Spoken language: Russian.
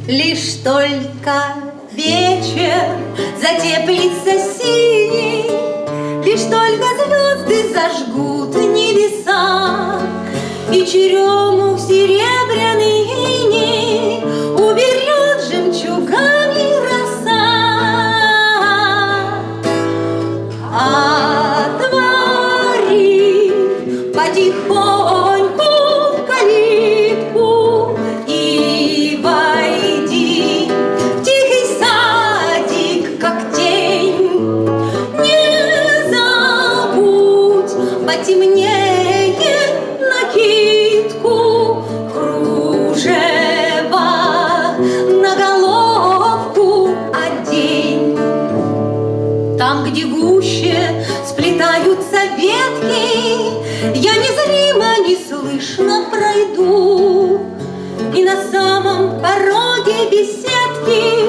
Лишь только вечер затеплится синий, лишь только звезды зажгут небеса, и черемух серебряный иней уберет жемчугами роса. Отвори потихоньку калитку и войди в тихий садик, как тень. Не забудь потемнее накидку, кружева на головку одень. Там, где гуще сплетаются ветки, я незримо, неслышно пройду, и на самом пороге беседки